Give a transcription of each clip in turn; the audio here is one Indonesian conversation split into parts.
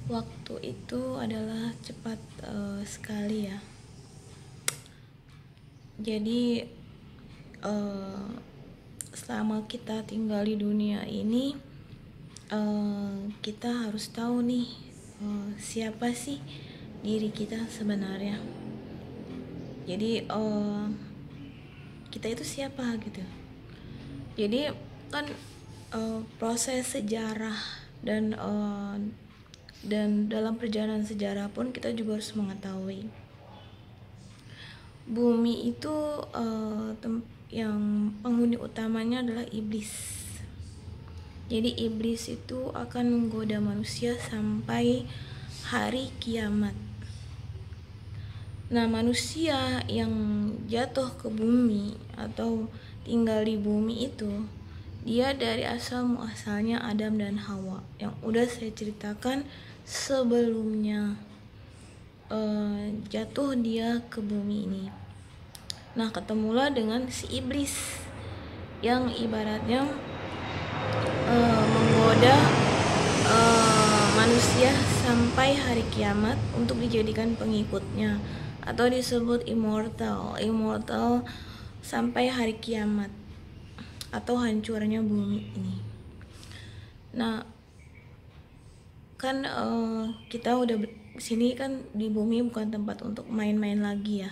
Waktu itu adalah cepat sekali ya. Jadi selama kita tinggal di dunia ini, kita harus tahu nih siapa sih diri kita sebenarnya. Jadi kita itu siapa gitu. Jadi kan proses sejarah dan dalam perjalanan sejarah pun kita juga harus mengetahui bumi itu yang penghuni utamanya adalah iblis. Jadi iblis itu akan menggoda manusia sampai hari kiamat. Nah, manusia yang jatuh ke bumi atau tinggal di bumi itu, dia dari asal muasalnya Adam dan Hawa yang udah saya ceritakan sebelumnya. Jatuh dia ke bumi ini. Nah, ketemulah dengan si iblis yang ibaratnya menggoda manusia sampai hari kiamat untuk dijadikan pengikutnya, atau disebut immortal sampai hari kiamat atau hancurnya bumi ini. Nah, kan kita udah sini kan di bumi bukan tempat untuk main-main lagi ya.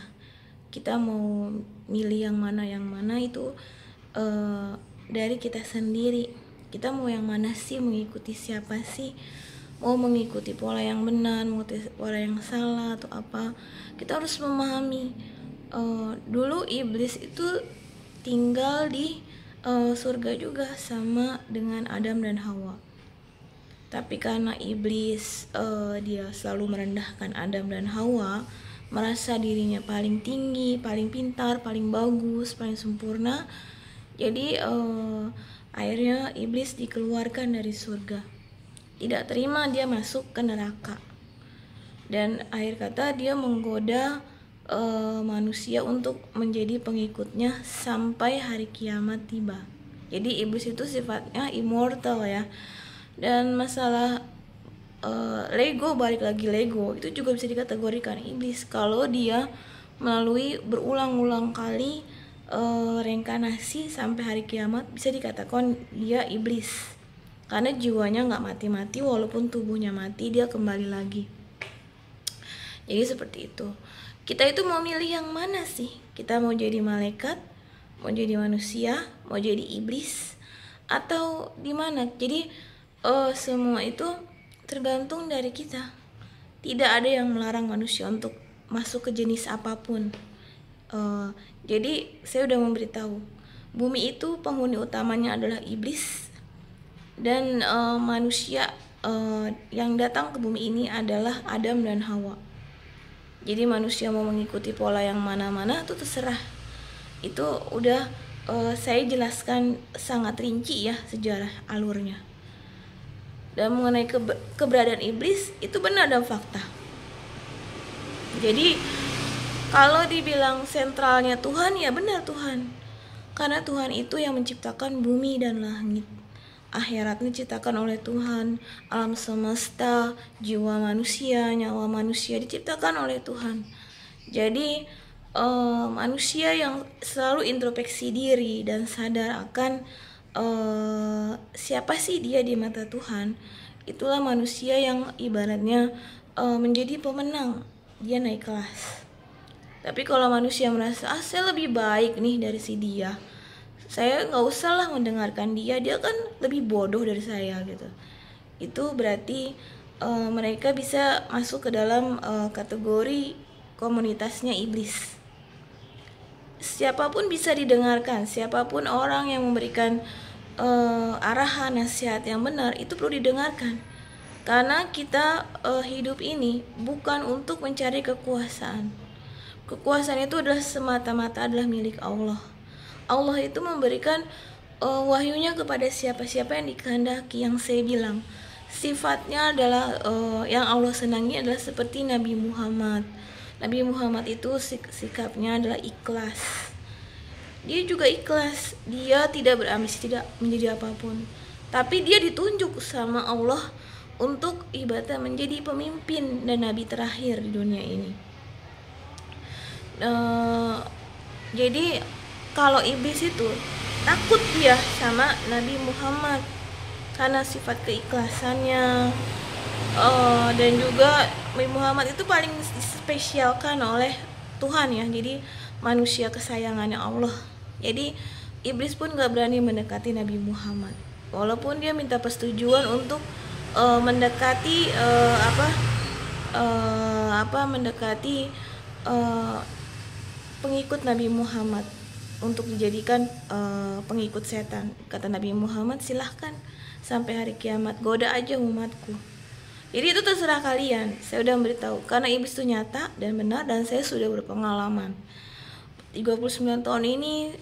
Kita mau milih yang mana itu dari kita sendiri. Kita mau yang mana sih, mengikuti siapa sih, mau mengikuti pola yang benar, mengikuti pola yang salah atau apa. Kita harus memahami dulu iblis itu tinggal di surga juga sama dengan Adam dan Hawa. Tapi karena iblis dia selalu merendahkan Adam dan Hawa, merasa dirinya paling tinggi, paling pintar, paling bagus, paling sempurna. Jadi akhirnya iblis dikeluarkan dari surga. Tidak terima, dia masuk ke neraka. Dan akhir kata dia menggoda manusia untuk menjadi pengikutnya sampai hari kiamat tiba. Jadi iblis itu sifatnya immortal ya. Dan masalah Lego, balik lagi Lego, itu juga bisa dikategorikan iblis kalau dia melalui berulang-ulang kali reinkarnasi sampai hari kiamat, bisa dikatakan dia iblis karena jiwanya nggak mati-mati, walaupun tubuhnya mati dia kembali lagi. Jadi seperti itu. Kita itu mau milih yang mana sih? Kita mau jadi malaikat, mau jadi manusia, mau jadi iblis, atau di mana? Jadi semua itu tergantung dari kita. Tidak ada yang melarang manusia untuk masuk ke jenis apapun. Jadi saya udah memberitahu, bumi itu penghuni utamanya adalah iblis, dan manusia yang datang ke bumi ini adalah Adam dan Hawa. Jadi manusia mau mengikuti pola yang mana-mana itu terserah. Itu udah saya jelaskan sangat rinci ya sejarah alurnya. Dan mengenai keberadaan iblis itu benar dan fakta. Jadi kalau dibilang sentralnya Tuhan, ya benar Tuhan. Karena Tuhan itu yang menciptakan bumi dan langit. Akhirat diciptakan oleh Tuhan, alam semesta, jiwa manusia, nyawa manusia diciptakan oleh Tuhan. Jadi manusia yang selalu introspeksi diri dan sadar akan siapa sih dia di mata Tuhan, itulah manusia yang ibaratnya menjadi pemenang, dia naik kelas. Tapi kalau manusia merasa saya lebih baik nih dari si dia, saya nggak usah lah mendengarkan dia kan lebih bodoh dari saya gitu, itu berarti mereka bisa masuk ke dalam kategori komunitasnya iblis. Siapapun bisa didengarkan, siapapun orang yang memberikan arahan, nasihat yang benar itu perlu didengarkan. Karena kita hidup ini bukan untuk mencari kekuasaan. Kekuasaan itu adalah semata-mata adalah milik Allah. Allah itu memberikan wahyunya kepada siapa-siapa yang dikehendaki. Yang saya bilang sifatnya adalah yang Allah senangi adalah seperti Nabi Muhammad. Nabi Muhammad itu sikapnya adalah ikhlas. Dia juga ikhlas, dia tidak berambisi, tidak menjadi apapun. tapi dia ditunjuk sama Allah untuk ibadah menjadi pemimpin dan nabi terakhir di dunia ini. Jadi kalau iblis itu takut dia sama Nabi Muhammad karena sifat keikhlasannya, dan juga Nabi Muhammad itu paling dispesialkan oleh Tuhan ya, jadi manusia kesayangannya Allah. Jadi iblis pun gak berani mendekati Nabi Muhammad walaupun dia minta persetujuan untuk mendekati mendekati pengikut Nabi Muhammad untuk dijadikan pengikut setan. Kata Nabi Muhammad, silahkan sampai hari kiamat goda aja umatku. Jadi itu terserah kalian. Saya udah memberitahu karena iblis itu nyata dan benar, dan saya sudah berpengalaman 39 tahun ini.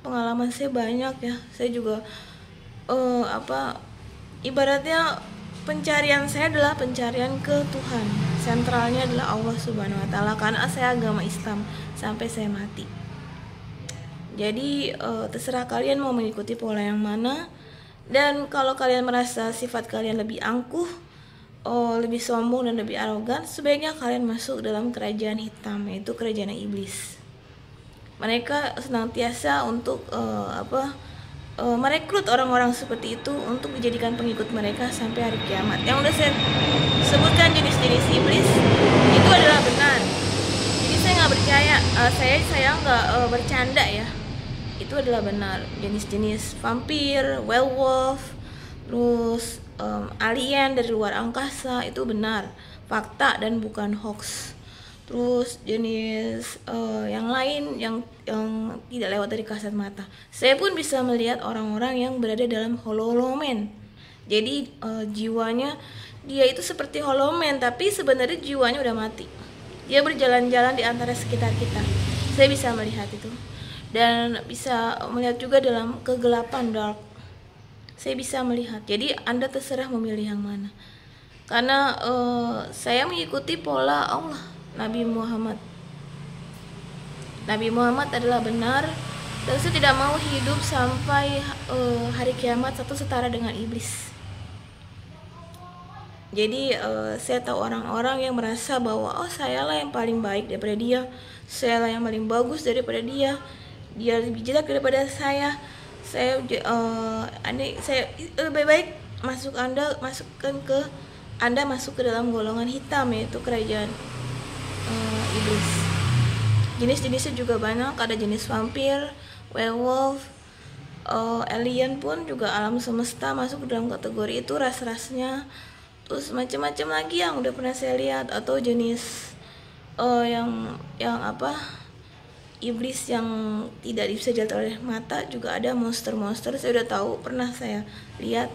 Pengalaman saya banyak ya. Saya juga ibaratnya pencarian saya adalah pencarian ke Tuhan. Sentralnya adalah Allah Subhanahu wa taala karena saya agama Islam sampai saya mati. Jadi terserah kalian mau mengikuti pola yang mana. Dan kalau kalian merasa sifat kalian lebih angkuh, lebih sombong dan lebih arogan, sebaiknya kalian masuk dalam kerajaan hitam, yaitu kerajaan iblis. Mereka senantiasa untuk merekrut orang-orang seperti itu untuk dijadikan pengikut mereka sampai hari kiamat. Yang udah saya sebutkan jenis-jenis iblis itu adalah benar. Jadi saya nggak percaya, saya nggak bercanda ya. Itu adalah benar. Jenis-jenis vampir, werewolf, terus alien dari luar angkasa itu benar, fakta dan bukan hoax. Terus jenis yang lain yang tidak lewat dari kasat mata. Saya pun bisa melihat orang-orang yang berada dalam holomen. Jadi jiwanya dia itu seperti holomen, tapi sebenarnya jiwanya udah mati. Dia berjalan-jalan di antara sekitar kita. Saya bisa melihat itu. Dan bisa melihat juga dalam kegelapan, dark. Saya bisa melihat. Jadi Anda terserah memilih yang mana. Karena saya mengikuti pola Allah, Nabi Muhammad. Nabi Muhammad adalah benar, dan saya tidak mau hidup sampai hari kiamat satu setara dengan iblis. Jadi saya tahu orang-orang yang merasa bahwa saya lah yang paling baik daripada dia, saya lah yang paling bagus daripada dia lebih jelek daripada saya lebih baik Anda masuk ke dalam golongan hitam, yaitu kerajaan iblis. Jenis-jenisnya juga banyak, ada jenis vampir, werewolf, alien pun juga alam semesta masuk ke dalam kategori itu ras-rasnya. Terus macam-macam lagi yang udah pernah saya lihat, atau jenis iblis yang tidak bisa dilihat oleh mata juga ada, monster-monster saya udah tahu, pernah saya lihat.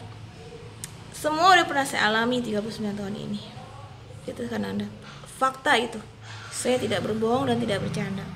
Semua udah pernah saya alami 39 tahun ini. Itu kan Anda. Fakta itu. Saya tidak berbohong dan tidak bercanda.